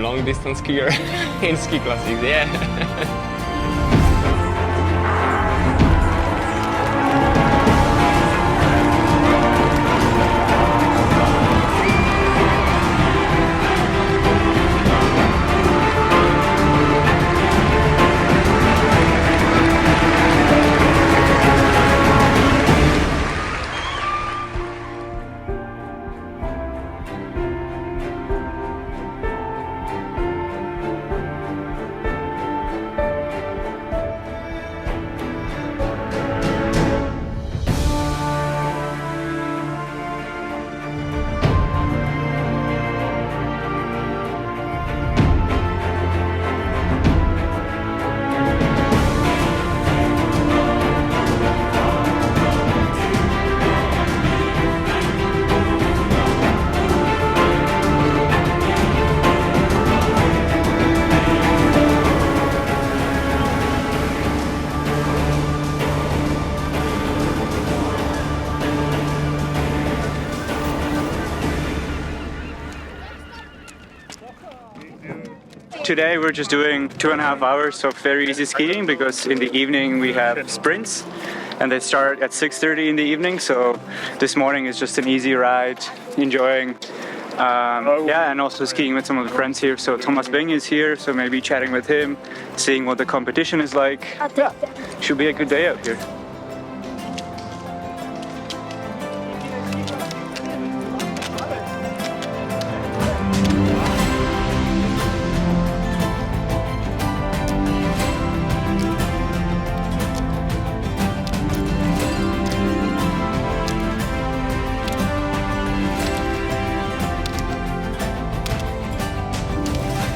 long distance skier in ski classics, yeah. Today we're just doing 2.5 hours of very easy skiing because in the evening we have sprints and they start at 6:30 in the evening. So this morning is just an easy ride, enjoying, and also skiing with some of the friends here. So Thomas Bing is here, so maybe chatting with him, seeing what the competition is like. Yeah, should be a good day out here.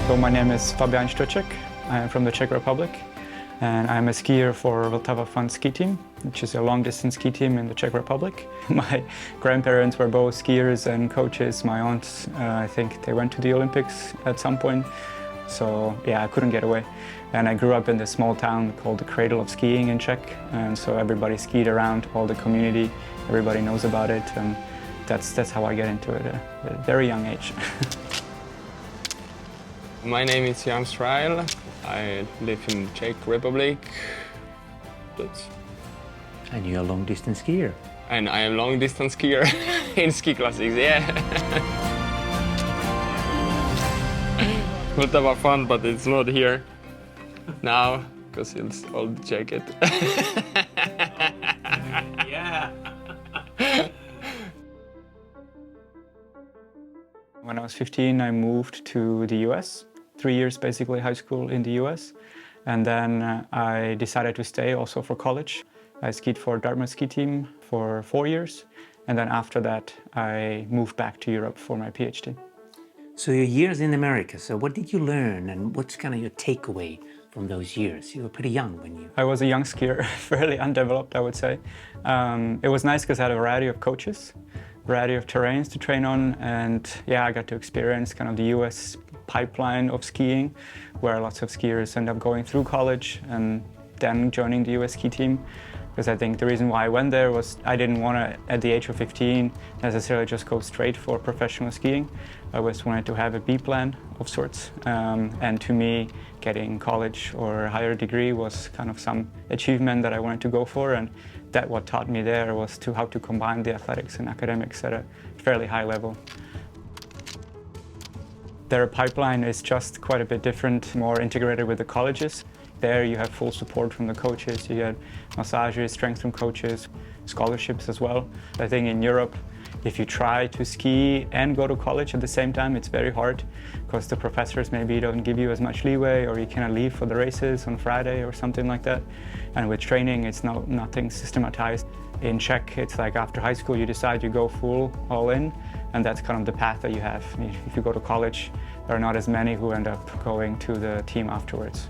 So my name is Fabian Stoček. I am from the Czech Republic and I'm a skier for Vltava Fun ski team, which is a long distance ski team in the Czech Republic. My grandparents were both skiers and coaches. My aunts, I think they went to the Olympics at some point. So yeah, I couldn't get away. And I grew up in this small town called the Cradle of Skiing in Czech. And so everybody skied around, all the community, everybody knows about it. And that's how I get into it at a very young age. My name is Jan Strail. I live in Czech Republic. And you're a long distance skier. And I am long distance skier in ski classics, yeah. Vltava Fun, but it's not here now because it's old jacket. Yeah. When I was 15, I moved to the US. 3 years basically high school in the US. And then I decided to stay also for college. I skied for Dartmouth ski team for 4 years. And then after that, I moved back to Europe for my PhD. So your years in America, so what did you learn and what's kind of your takeaway from those years? You were pretty young when you... I was a young skier, fairly undeveloped, I would say. It was nice because I had a variety of coaches, variety of terrains to train on, and yeah, I got to experience kind of the US pipeline of skiing, where lots of skiers end up going through college and then joining the US ski team. Because I think the reason why I went there was I didn't want to, at the age of 15, necessarily just go straight for professional skiing. I always wanted to have a B plan of sorts. And to me, getting college or a higher degree was kind of some achievement that I wanted to go for. And that what taught me there was how to combine the athletics and academics at a fairly high level. Their pipeline is just quite a bit different, more integrated with the colleges. There you have full support from the coaches, you get massages, strength from coaches, scholarships as well. I think in Europe, if you try to ski and go to college at the same time, it's very hard because the professors maybe don't give you as much leeway, or you cannot leave for the races on Friday or something like that. And with training, it's nothing systematized. In Czech, it's like after high school, you decide you go full, all in, and that's kind of the path that you have. If you go to college, there are not as many who end up going to the team afterwards.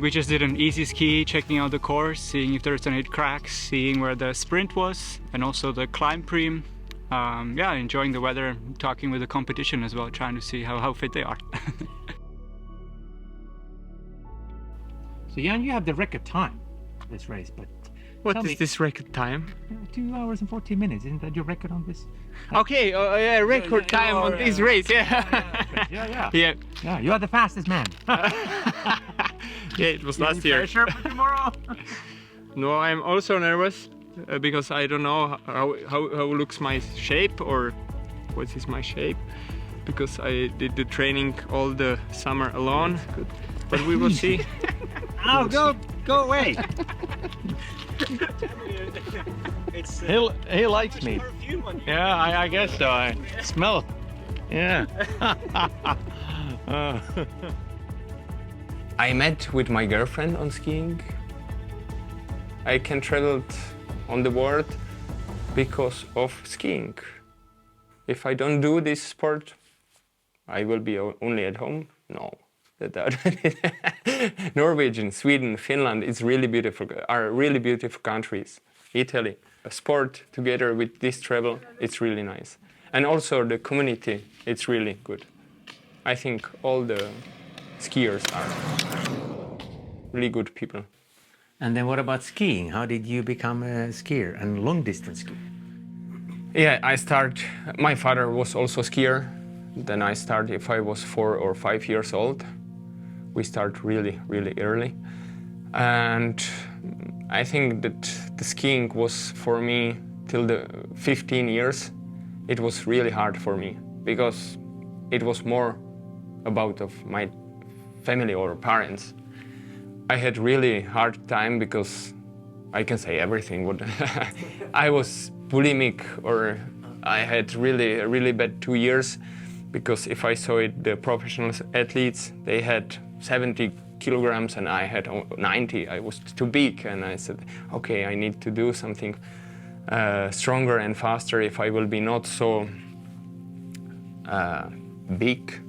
We just did an easy ski, checking out the course, seeing if there's any cracks, seeing where the sprint was, and also the climb preem. Yeah, enjoying the weather, talking with the competition as well, trying to see how fit they are. So Jan, you have the record time for this race, but What Tell is me. this record time? 2 hours and 14 minutes. Isn't that your record on this? Okay, yeah, record time on this race, yeah. Yeah. Yeah, Yeah, you are the fastest man. yeah, it was last year. Pressure for tomorrow. No, I'm also nervous because I don't know how looks my shape or what is my shape, because I did the training all the summer alone. But we will see. Oh, go away. He likes me. Yeah, I guess so. I smell. Yeah. I met with my girlfriend on skiing. I can travel on the world because of skiing. If I don't do this sport, I will be only at home. No. Norwegian, Sweden, Finland are really beautiful countries. Italy. A sport together with this travel, it's really nice. And also the community, it's really good. I think all the skiers are really good people. And then what about skiing? How did you become a skier and long distance skier? Yeah, my father was also a skier. Then I started if I was 4 or 5 years old. We start really early. And I think that the skiing was for me till the 15 years. It was really hard for me because it was more about of my family or parents. I had really hard time because I can say everything. I was bulimic, or I had really bad 2 years, because if I saw it, the professional athletes, they had 70 kilograms and I had 90. I was too big, and I said, okay, I need to do something stronger and faster if I will be not so big.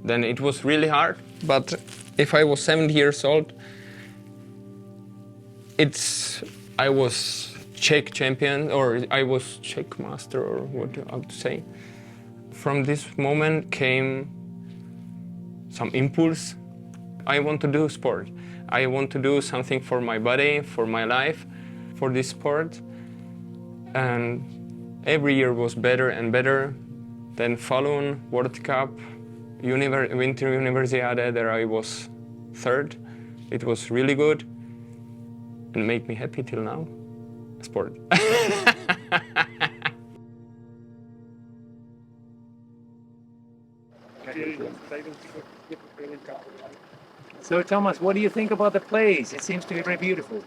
Then it was really hard. But if I was 70 years old, I was Czech champion, or I was Czech master, or what I have to say. From this moment came some impulse. I want to do sport. I want to do something for my body, for my life, for this sport. And every year was better and better. Then Falun, World Cup, Winter Universiade, there I was third. It was really good and made me happy till now. Sport. So Thomas, what do you think about the place? It seems to be very beautiful.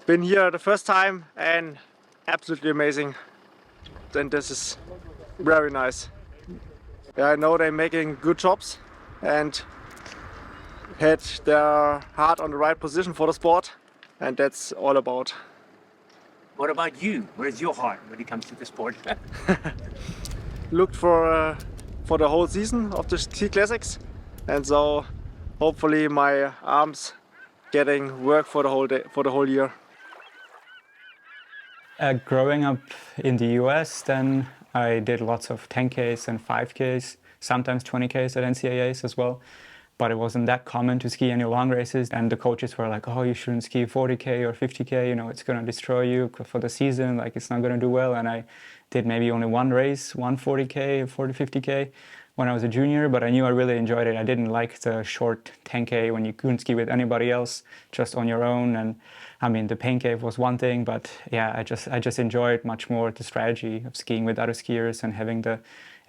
Been here the first time and absolutely amazing. And this is very nice. Yeah, I know they're making good jobs and had their heart on the right position for the sport, and that's all about. What about you? Where's your heart when it comes to the sport? Looked for the whole season of the Ski Classics, and so hopefully my arms getting work for the whole day, for the whole year. Growing up in the US, then I did lots of 10Ks and 5Ks, sometimes 20Ks at NCAAs as well. But it wasn't that common to ski any long races, and the coaches were like, oh, you shouldn't ski 40K or 50K, you know, it's going to destroy you for the season, like it's not going to do well. And I did maybe only one race, one 40K, 50K when I was a junior, but I knew I really enjoyed it. I didn't like the short 10K when you couldn't ski with anybody else, just on your own. And I mean, the pain cave was one thing, but yeah, I just enjoyed much more the strategy of skiing with other skiers and having the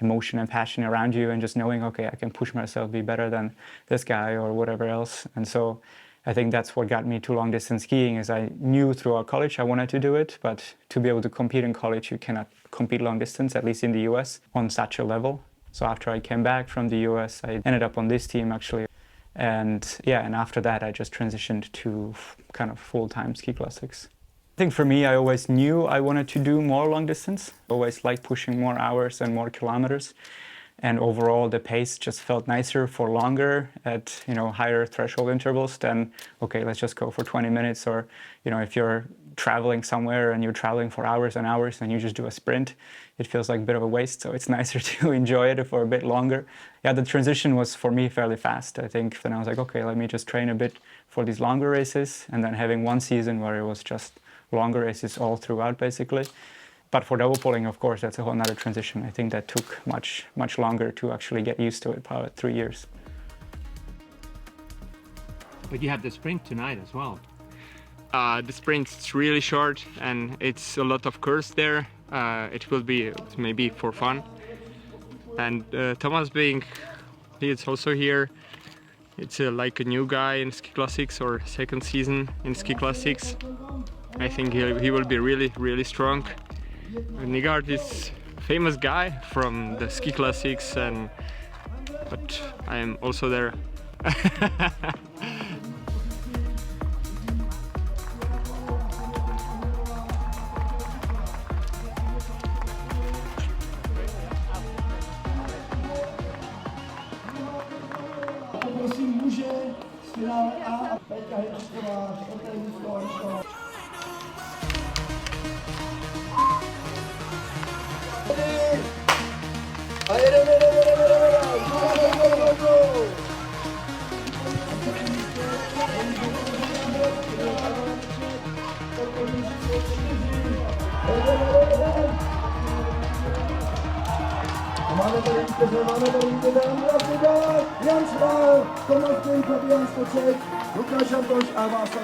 emotion and passion around you and just knowing, okay, I can push myself, be better than this guy or whatever else. And so I think that's what got me to long distance skiing, is I knew throughout college I wanted to do it, but to be able to compete in college, you cannot compete long distance, at least in the US, on such a level. So after I came back from the US, I ended up on this team actually. And yeah, and after that, I just transitioned to kind of full-time ski classics. I think for me, I always knew I wanted to do more long distance. Always liked pushing more hours and more kilometers. And overall, the pace just felt nicer for longer at, you know, higher threshold intervals than, okay, let's just go for 20 minutes. Or, you know, if you're traveling somewhere and you're traveling for hours and hours and you just do a sprint, it feels like a bit of a waste. So it's nicer to enjoy it for a bit longer. Yeah, the transition was for me fairly fast. I think then I was like, okay, let me just train a bit for these longer races. And then having one season where it was just longer races all throughout, basically. But for double poling, of course, that's a whole nother transition. I think that took much longer to actually get used to it, probably 3 years. But you have the sprint tonight as well. The sprint's really short and it's a lot of curves there. It will be maybe for fun. And Thomas he is also here. It's like a new guy in Ski Classics or second season in Ski Classics. I think he will be really strong. Nygaard is a famous guy from the Ski Classics, but I am also there.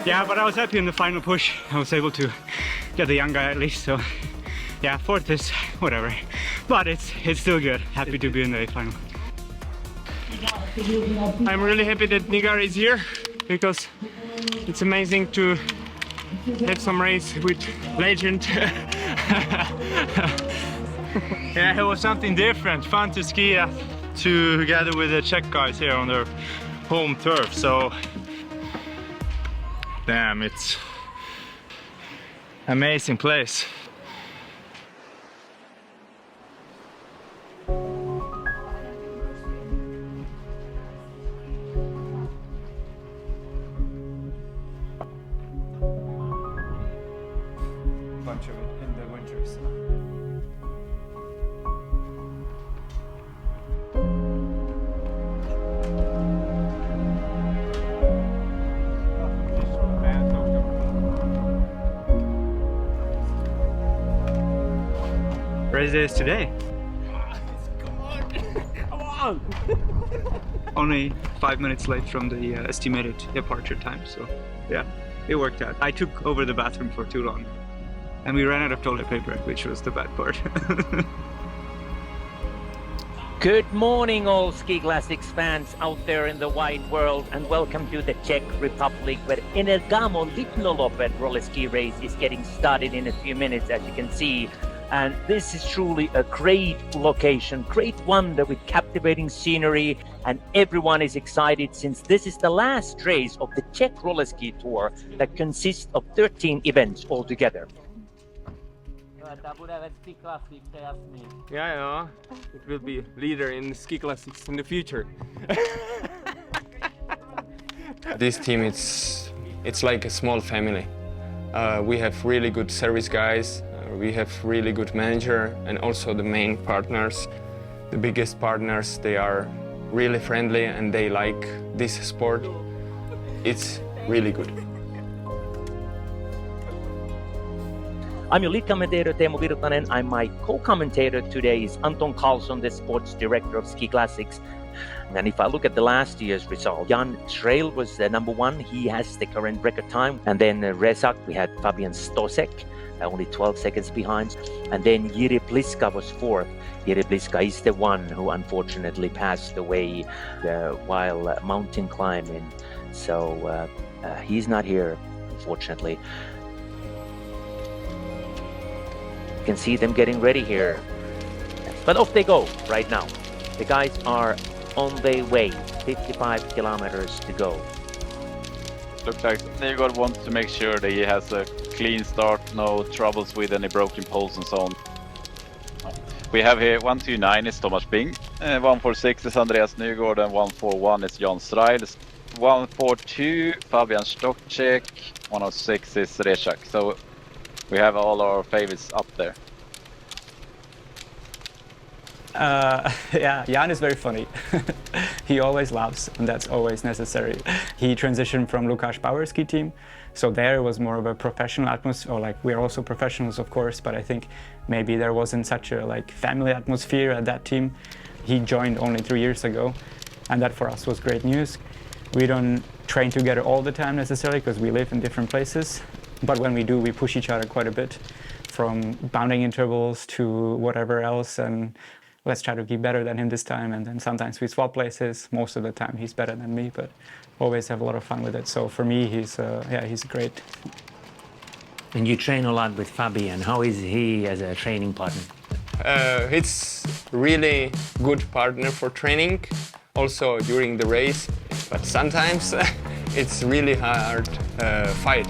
Yeah, but I was happy in the final push. I was able to get the young guy at least, so yeah, fourth is whatever. But it's still good. Happy to be in the final. I'm really happy that Nygaard is here because it's amazing to have some race with legend. Yeah, it was something different. Fun to ski together with the Czech guys here on their home turf. So, damn, it's amazing place. Bunch of it in the winters. Race day is today. Come on! Only 5 minutes late from the estimated departure time, so yeah, it worked out. I took over the bathroom for too long and we ran out of toilet paper, which was the bad part. Good morning, all Ski Classics fans out there in the wide world, and welcome to the Czech Republic, where Energamo Lipnolopet roller ski race is getting started in a few minutes, as you can see. And this is truly a great location, great wonder with captivating scenery, and everyone is excited since this is the last race of the Czech roller ski tour that consists of 13 events altogether. Yeah, it will be leader in Ski Classics in the future. This team, it's like a small family. We have really good service guys, we have really good manager, and also the main partners, the biggest partners, they are really friendly and they like this sport. It's really good. I'm your lead commentator, Teemu Virtanen. I'm my co-commentator today is Anton Karlsson, the sports director of Ski Classics. And if I look at the last year's result, Jan Schreil was the number one. He has the current record time. And then Rezak, we had Fabian Stosek, only 12 seconds behind. And then Jiri Pliska was fourth. Jiri Pliska is the one who unfortunately passed away while mountain climbing. So he's not here, unfortunately. You can see them getting ready here. But off they go right now. The guys are on their way, 55 kilometers to go. Looks like Nygaard wants to make sure that he has a clean start, no troubles with any broken poles and so on. We have here 129 is Thomas Bing, 146 is Andreas Nygaard, and 141 is Jan Schreil. 142 Fabian Stokcek, 106 is Rezak. So we have all our favorites up there. Yeah, Jan is very funny. He always laughs, and that's always necessary. He transitioned from Lukáš Power ski team, so there it was more of a professional atmosphere, or like we're also professionals, of course, but I think maybe there wasn't such a like family atmosphere at that team. He joined only 3 years ago, and that for us was great news. We don't train together all the time necessarily because we live in different places, but when we do, we push each other quite a bit, from bounding intervals to whatever else, and let's try to be better than him this time. And then sometimes we swap places. Most of the time he's better than me, but always have a lot of fun with it. So for me, he's great. And you train a lot with Fabian. How is he as a training partner? It's really good partner for training, also during the race, but sometimes it's really hard fight.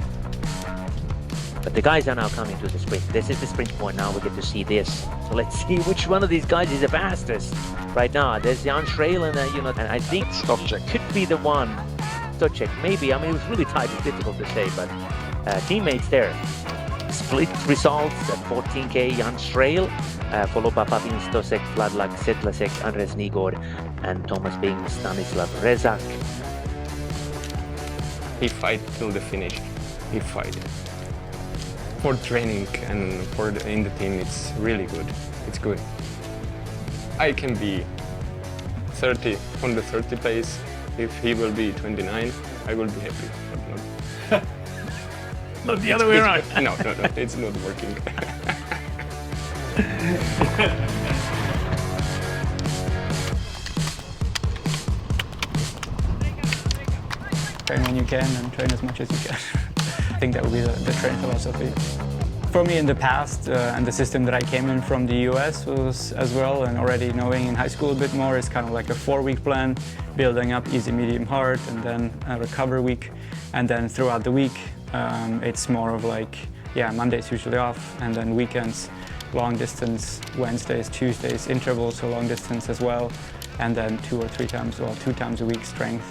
But the guys are now coming to the sprint. This is the sprint point now. We get to see this. So let's see which one of these guys is the fastest right now. There's Jan Schrail, and and I think Stochek could be the one. Stochek, maybe. I mean, it was really tight. It's difficult to say, but teammates there. Split results at 14K. Jan Schrail, followed by Fabian Stochek, Vladlak Sedlasek, Andres Nigord, and Thomas Bing, Stanislav Rezak. He fight till the finish. He fight. For training and in the team, it's really good. It's good. I can be 30 on the 30 pace. If he will be 29, I will be happy. But not, Not the other way around. No, it's not working. Train when you can and train as much as you can. I think that would be the train philosophy. For me in the past, and the system that I came in from the US was as well, and already knowing in high school a bit more, is kind of like a 4-week plan, building up easy, medium, hard, and then a recover week. And then throughout the week, it's more of like, Mondays usually off, and then weekends, long distance, Wednesdays, Tuesdays, intervals, so long distance as well, and then 2 times a week strength.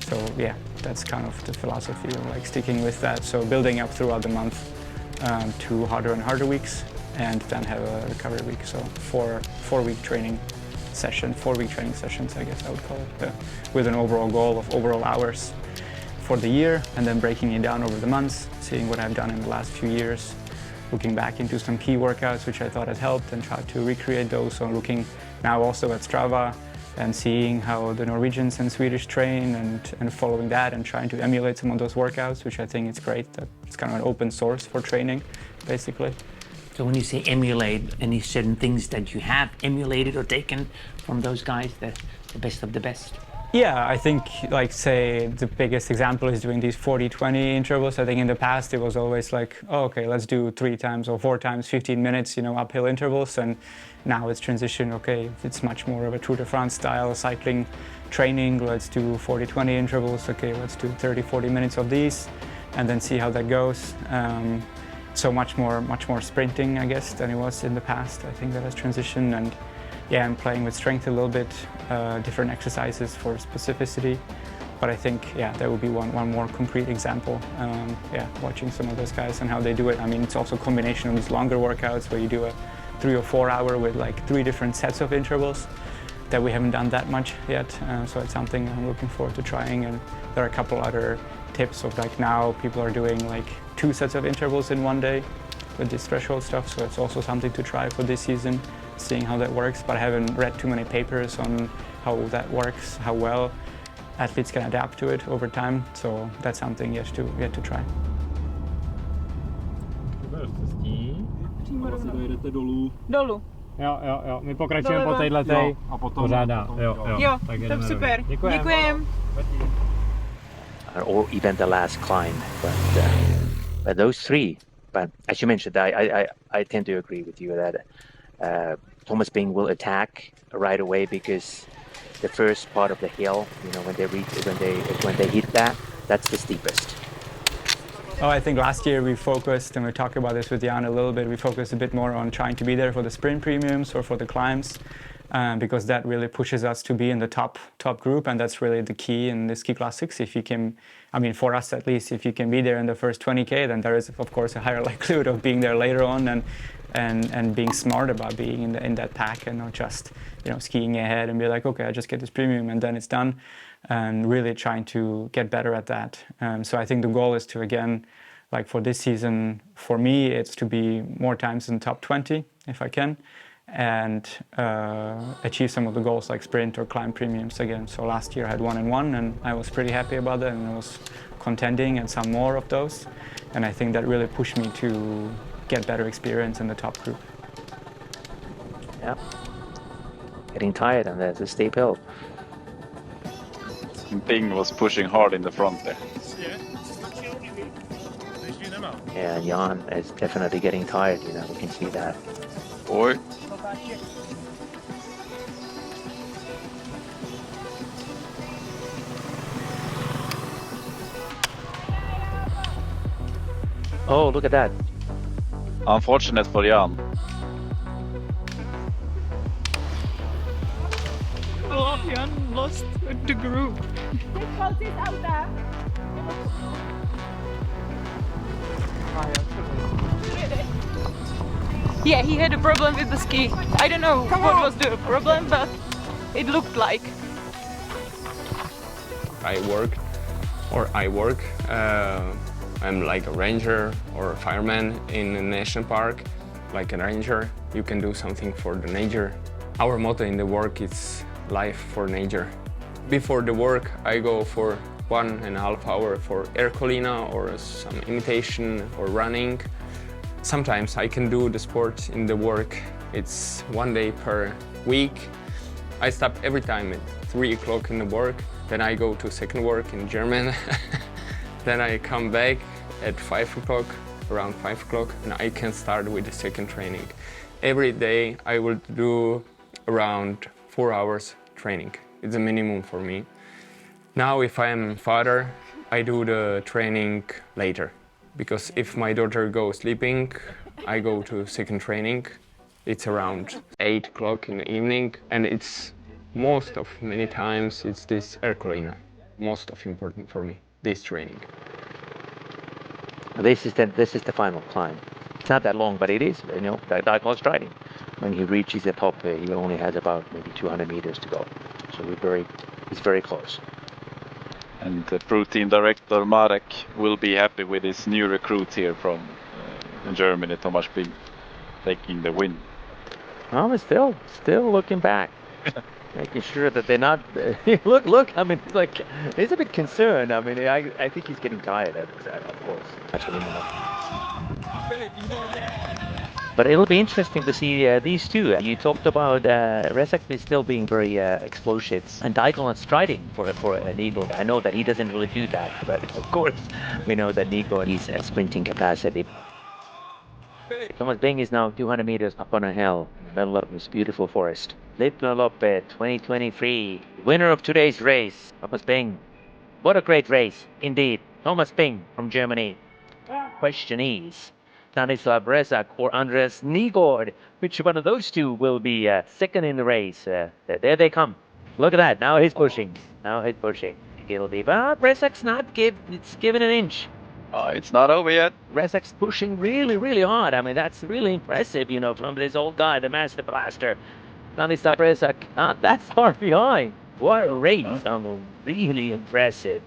So yeah, that's kind of the philosophy of like sticking with that. So building up throughout the month to harder and harder weeks, and then have a recovery week. So 4-week training sessions, I guess I would call it, with an overall goal of overall hours for the year, and then breaking it down over the months, seeing what I've done in the last few years, looking back into some key workouts which I thought had helped and try to recreate those. So looking now also at Strava and seeing how the Norwegians and Swedish train, and following that and trying to emulate some of those workouts, which I think it's great that it's kind of an open source for training, basically. So when you say emulate, any certain things that you have emulated or taken from those guys, the best of the best? Yeah, I think, like, say, the biggest example is doing these 40-20 intervals. I think in the past it was always like, oh, okay, let's do 3 times or 4 times 15 minutes, uphill intervals. And now it's transition, okay, it's much more of a Tour de France style cycling training. Let's do 40-20 intervals. Okay, let's do 30-40 minutes of these, and then see how that goes. So much more sprinting, I guess, than it was in the past. I think that has transitioned, and yeah, I'm playing with strength a little bit, different exercises for specificity. But I think, yeah, that would be one more concrete example. Watching some of those guys and how they do it. I mean, it's also a combination of these longer workouts where you do a 3 or 4 hour with like 3 different sets of intervals that we haven't done that much yet. So it's something I'm looking forward to trying. And there are a couple other tips of like now people are doing like 2 sets of intervals in one day with this threshold stuff. So it's also something to try for this season, seeing how that works. But I haven't read too many papers on how that works, how well athletes can adapt to it over time. So that's something yet to try. Vlastně dojedete dolů. Dolů. Jo. My pokračujeme po téhletej. A potom pořádá. Jo, tak to super. Děkujem. Or even the last climb, but those 3. But as you mentioned, I tend to agree with you that Thomas Bing will attack right away, because the first part of the hill, when they hit that, that's the steepest. Oh, I think last year we focused, and we talked about this with Jan a little bit, we focused a bit more on trying to be there for the sprint premiums or for the climbs, because that really pushes us to be in the top group, and that's really the key in the Ski Classics. If you can, I mean, for us at least, if you can be there in the first 20K, then there is, of course, a higher likelihood of being there later on, and and being smart about being in that pack and not just, you know, skiing ahead and be like, okay, I just get this premium and then it's done, and really trying to get better at that. So I think the goal is to, again, like for this season, for me, it's to be more times in top 20 if I can, and achieve some of the goals like sprint or climb premiums again. So last year I had 1 and 1 and I was pretty happy about that, and I was contending and some more of those. And I think that really pushed me to get better experience in the top group. Yeah. Getting tired, and there's a steep hill. Bing was pushing hard in the front there. Yeah, Jan is definitely getting tired, you know, we can see that. Boy. Oh, look at that. Unfortunate for Jan. Oh, Jan lost the group. Yeah, he had a problem with the ski. I don't know what was the problem, but it looked like. I work. I'm like a ranger or a fireman in a national park. Like a ranger, you can do something for the nature. Our motto in the work is life for nature. Before the work, I go for 1.5 hours for air colina or some imitation or running. Sometimes I can do the sport in the work. It's 1 day per week. I stop every time at 3 o'clock in the work. Then I go to second work in German. Then I come back at 5 o'clock, around 5 o'clock, and I can start with the second training. Every day I will do around 4 hours training. It's a minimum for me. Now if I am father, I do the training later. Because if my daughter goes sleeping, I go to second training. It's around 8 o'clock in the evening, and it's many times it's this air colina. Most of important for me, this training. This is the final climb. It's not that long, but it is, you know, diagonal striding. When he reaches the top, he only has about maybe 200 meters to go. So it's very close. And the pro team director Marek will be happy with his new recruit here from Germany, Thomas Bing, taking the win. Oh, it's still looking back. Making sure that they're not. look. I mean, like, he's a bit concerned. I mean, I think he's getting tired of course. Actually, but it'll be interesting to see these two. You talked about Rezek still being very explosive and diagonal striding for Nico. I know that he doesn't really do that, but of course we know that Nico is sprinting capacity. Thomas Bing is now 200 meters up on a hill in the middle of this beautiful forest. Vltava 2023, winner of today's race, Thomas Bing. What a great race, indeed. Thomas Bing from Germany. Question is, Stanislav Rezek or Andres Nygård, which one of those two will be second in the race? There they come. Look at that, now he's pushing. It'll be, but Rezek's it's given an inch. It's not over yet. Rezek's pushing really, really hard. I mean, that's really impressive, you know, from this old guy, the Master Blaster. Stanislav Rezek, not that far behind. What a race. Really impressive.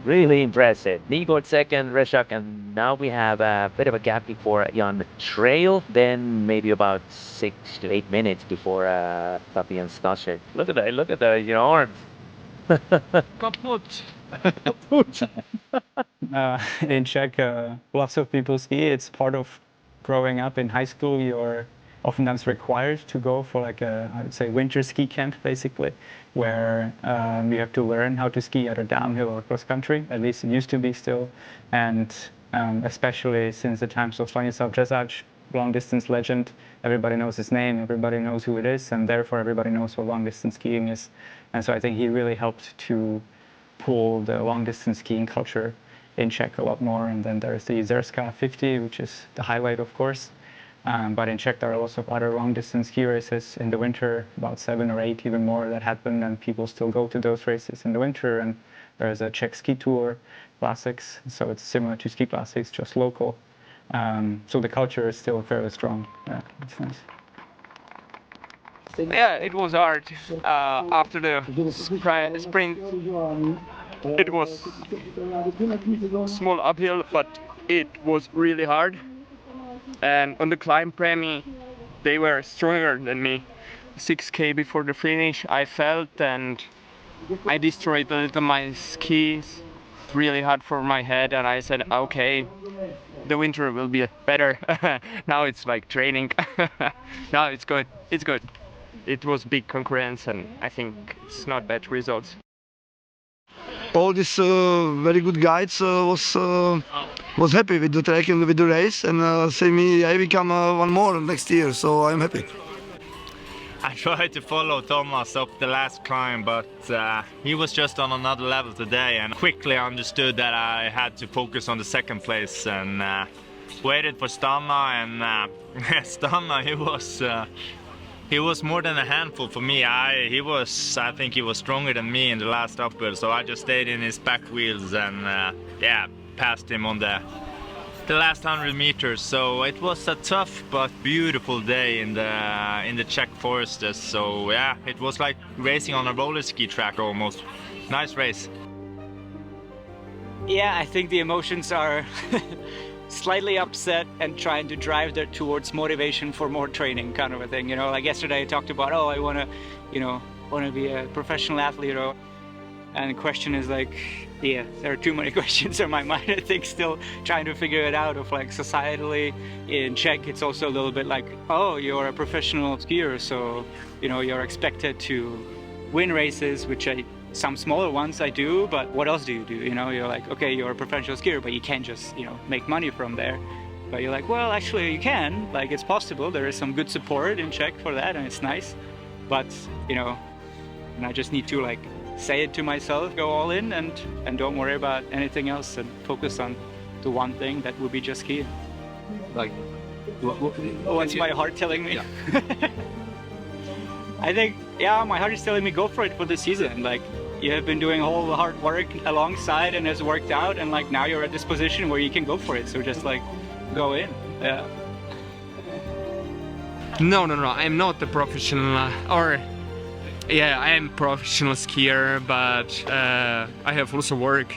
Really impressive. Nygård second, Rezek, and now we have a bit of a gap before Jan Trail. Then maybe about 6 to 8 minutes before Fabian Stasher. Look at the arms. Kaput. In Czech, lots of people ski. It's part of growing up in high school. You're oftentimes required to go for like I would say winter ski camp, basically, where you have to learn how to ski either downhill or cross country. At least it used to be still, and especially since the times of Stanislav Rezek, long distance legend. Everybody knows his name. Everybody knows who it is, and therefore everybody knows what long distance skiing is. And so I think he really helped to pull the long distance skiing culture in Czech a lot more. And then there's the Zerska 50, which is the highlight, of course. But in Czech, there are also other long distance ski races in the winter, about 7 or 8, even more, that happen, and people still go to those races in the winter. And there's a Czech ski tour classics, so it's similar to ski classics, just local. So the culture is still very strong. Yeah, it's nice. Yeah, it was hard. After the sprint, it was small uphill, but it was really hard. And on the climb premie, they were stronger than me. 6K before the finish, I felt, and I destroyed a little my skis. Really hard for my head, and I said, okay, the winter will be better. Now it's like training. Now it's good. It's good. It was big concurrence, and I think it's not bad results. All these very good guides was happy with the track and with the race, and say me I become one more next year, so I'm happy. I tried to follow Thomas up the last climb, but he was just on another level today, and quickly understood that I had to focus on the second place, and waited for Stanna, and Stanna, he was more than a handful for me. I think he was stronger than me in the last uphill, so I just stayed in his back wheels and yeah, passed him on the last 100 meters. So it was a tough but beautiful day in the Czech forests. So yeah, it was like racing on a roller ski track almost. Nice race. Yeah, I think the emotions are slightly upset and trying to drive that towards motivation for more training, kind of a thing. You know, like yesterday I talked about, oh, I want to be a professional athlete, and the question is like, yeah, there are too many questions in my mind. I think still trying to figure it out of like societally in Czech, it's also a little bit like, oh, you're a professional skier, so you're expected to win races, which some smaller ones I do, but what else do you do? You're like, okay, you're a professional skier, but you can't just make money from there. But you're like, well, actually you can, like it's possible. There is some good support in Czech for that, and it's nice. But and I just need to like say it to myself, go all in, and don't worry about anything else, and focus on the one thing that would be just skiing. Like, what's my heart telling me? Yeah. I think, yeah, my heart is telling me go for it for the season. Like, you have been doing all the hard work alongside and has worked out, and like now you're at this position where you can go for it. So just like go in. Yeah. No, I'm not a professional, yeah, I am a professional skier, but I have also work.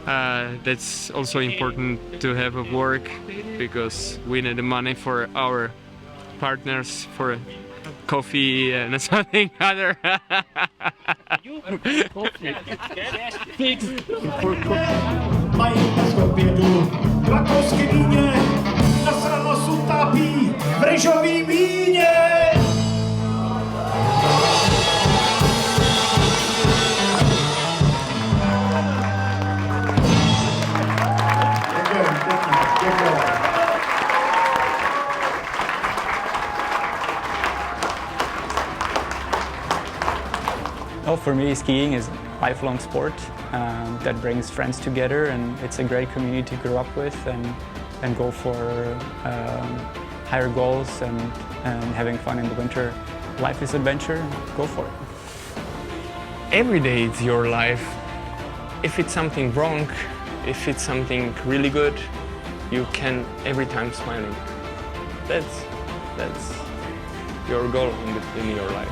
That's also important to have a work, because we need the money for our partners, for coffee and something other. Rakouské Víně, nasrano sutápí v ryžový víně. Oh, for me, skiing is a lifelong sport that brings friends together, and it's a great community to grow up with and go for higher goals and having fun in the winter. Life is adventure, go for it. Every day it's your life. If it's something wrong, if it's something really good, you can every time smiling. That's your goal in your life.